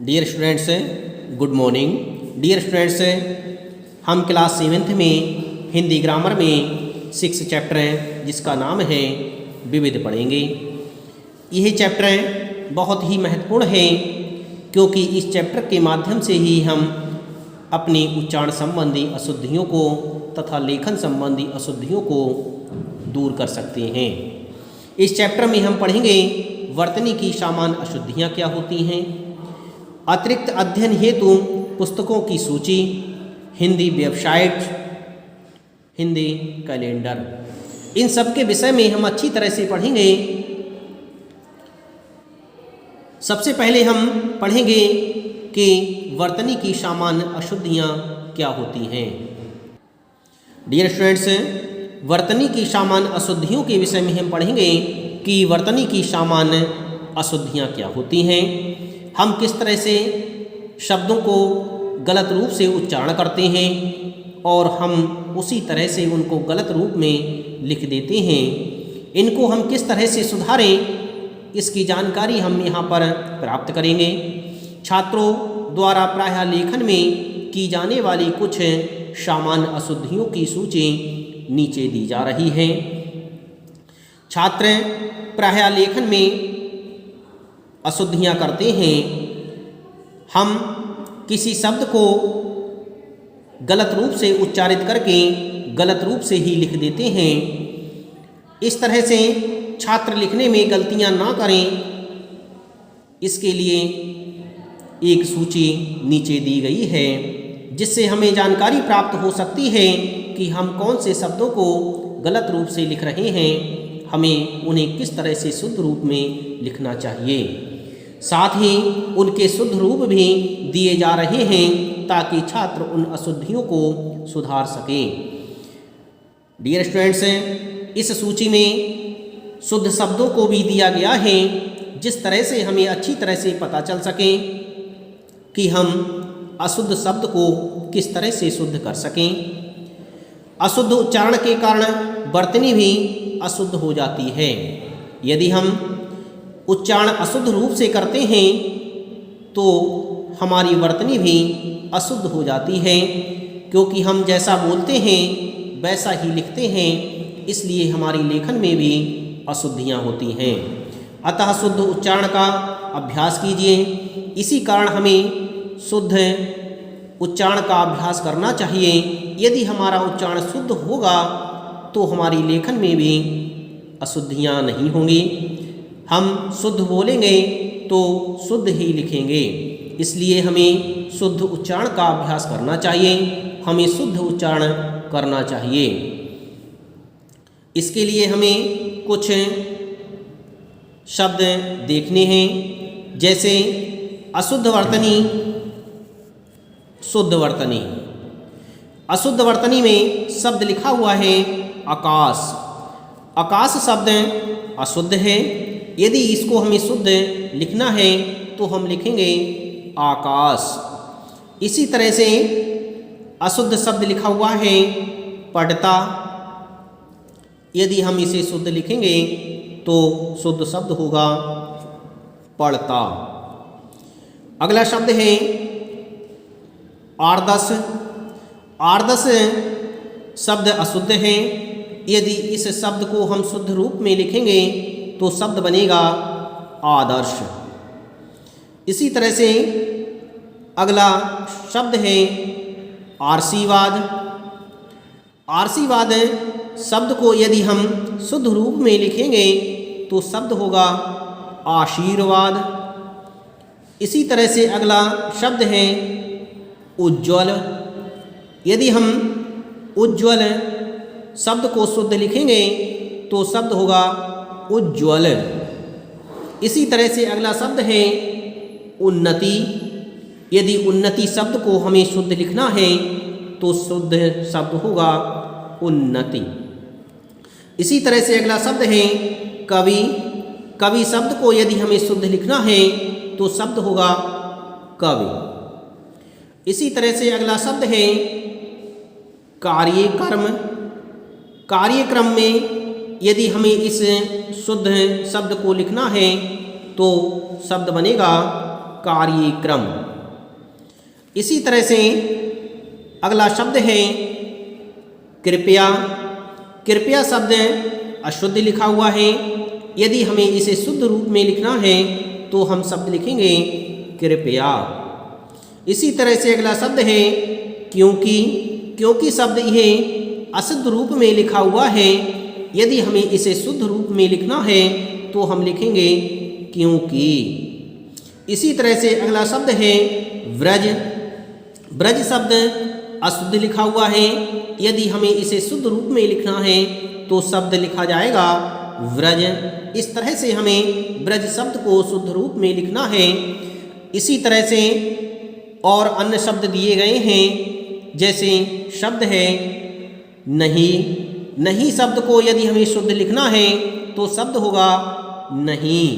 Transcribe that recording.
Dear students, good morning. Dear students, हम class 7th में Hindi grammar में 6 चैप्टर हैं जिसका नाम है विविध पढ़ेंगे। यह चैप्टर बहुत ही महत्वपूर्ण है क्योंकि इस चैप्टर के माध्यम से ही हम अपनी उच्चारण संबंधी अशुद्धियों को तथा लेखन संबंधी अशुद्धियों को दूर कर सकते हैं। इस चैप्टर में हम पढ़ेंगे वर्तनी की सामान्य अशुद्धियाँ क्या होती हैं, अतिरिक्त अध्ययन हेतु पुस्तकों की सूची, हिंदी वेबसाइट, हिंदी कैलेंडर, इन सब के विषय में हम अच्छी तरह से पढ़ेंगे। सबसे पहले हम पढ़ेंगे कि वर्तनी की सामान्य अशुद्धियाँ क्या होती हैं। डियर स्टूडेंट्स, वर्तनी की सामान्य अशुद्धियों के विषय में हम पढ़ेंगे कि वर्तनी की सामान्य अशुद्धियाँ क्या होती हैं, हम किस तरह से शब्दों को गलत रूप से उच्चारण करते हैं और हम उसी तरह से उनको गलत रूप में लिख देते हैं। इनको हम किस तरह से सुधारें, इसकी जानकारी हम यहाँ पर प्राप्त करेंगे। छात्रों द्वारा प्रायः लेखन में की जाने वाली कुछ सामान्य अशुद्धियों की सूची नीचे दी जा रही है। छात्र प्रायः लेखन में अशुद्धियाँ करते हैं। हम किसी शब्द को गलत रूप से उच्चारित करके गलत रूप से ही लिख देते हैं। इस तरह से छात्र लिखने में गलतियाँ ना करें, इसके लिए एक सूची नीचे दी गई है जिससे हमें जानकारी प्राप्त हो सकती है कि हम कौन से शब्दों को गलत रूप से लिख रहे हैं, हमें उन्हें किस तरह से शुद्ध रूप में लिखना चाहिए। साथ ही उनके शुद्ध रूप भी दिए जा रहे हैं ताकि छात्र उन अशुद्धियों को सुधार सकें। डियर स्टूडेंट्स, इस सूची में शुद्ध शब्दों को भी दिया गया है जिस तरह से हमें अच्छी तरह से पता चल सके कि हम अशुद्ध शब्द को किस तरह से शुद्ध कर सकें। अशुद्ध उच्चारण के कारण वर्तनी भी अशुद्ध हो जाती है। यदि हम उच्चारण अशुद्ध रूप से करते हैं तो हमारी वर्तनी भी अशुद्ध हो जाती है, क्योंकि हम जैसा बोलते हैं वैसा ही लिखते हैं, इसलिए हमारी लेखन में भी अशुद्धियाँ होती हैं। अतः शुद्ध उच्चारण का अभ्यास कीजिए। इसी कारण हमें शुद्ध उच्चारण का अभ्यास करना चाहिए। यदि हमारा उच्चारण शुद्ध होगा तो हमारी लेखन में भी अशुद्धियाँ नहीं होंगी। हम शुद्ध बोलेंगे तो शुद्ध ही लिखेंगे, इसलिए हमें शुद्ध उच्चारण का अभ्यास करना चाहिए, हमें शुद्ध उच्चारण करना चाहिए। इसके लिए हमें कुछ शब्द देखने हैं, जैसे अशुद्ध वर्तनी, शुद्ध वर्तनी। अशुद्ध वर्तनी में शब्द लिखा हुआ है आकाश। आकाश शब्द अशुद्ध है। यदि इसको हमें शुद्ध लिखना है तो हम लिखेंगे आकाश। इसी तरह से अशुद्ध शब्द लिखा हुआ है पढ़ता। यदि हम इसे शुद्ध लिखेंगे तो शुद्ध शब्द होगा पढ़ता। अगला शब्द है आर्दश। आर्दश शब्द अशुद्ध है। यदि इस शब्द को हम शुद्ध रूप में लिखेंगे तो शब्द बनेगा आदर्श। इसी तरह से अगला शब्द है आशीर्वाद। आशीर्वाद शब्द को यदि हम शुद्ध रूप में लिखेंगे तो शब्द होगा आशीर्वाद। इसी तरह से अगला शब्द है उज्ज्वल। यदि हम उज्ज्वल शब्द को शुद्ध लिखेंगे तो शब्द होगा उज्ज्वल। इसी तरह से अगला शब्द है उन्नति। यदि उन्नति शब्द को हमें शुद्ध लिखना है तो शुद्ध शब्द होगा उन्नति। इसी तरह से अगला शब्द है कवि। कवि शब्द को यदि हमें शुद्ध लिखना है तो शब्द होगा कवि। इसी तरह से अगला शब्द है कार्यक्रम। कार्यक्रम में यदि हमें इस शुद्ध शब्द को लिखना है तो शब्द बनेगा कार्यक्रम। इसी तरह से अगला शब्द है कृपया। कृपया शब्द अशुद्ध लिखा हुआ है, यदि हमें इसे शुद्ध रूप में लिखना है तो हम शब्द लिखेंगे कृपया। इसी तरह से अगला शब्द है क्योंकि। क्योंकि शब्द यह अशुद्ध रूप में लिखा हुआ है, यदि हमें इसे शुद्ध रूप में लिखना है तो हम लिखेंगे क्योंकि। इसी तरह से अगला शब्द है व्रज। ब्रज शब्द अशुद्ध लिखा हुआ है, यदि हमें इसे शुद्ध रूप में लिखना है तो शब्द लिखा जाएगा व्रज। इस तरह से हमें ब्रज शब्द को शुद्ध रूप में लिखना है। इसी तरह से और अन्य शब्द दिए गए हैं, जैसे शब्द है नहीं। नहीं शब्द को यदि हमें शुद्ध लिखना है तो शब्द होगा नहीं।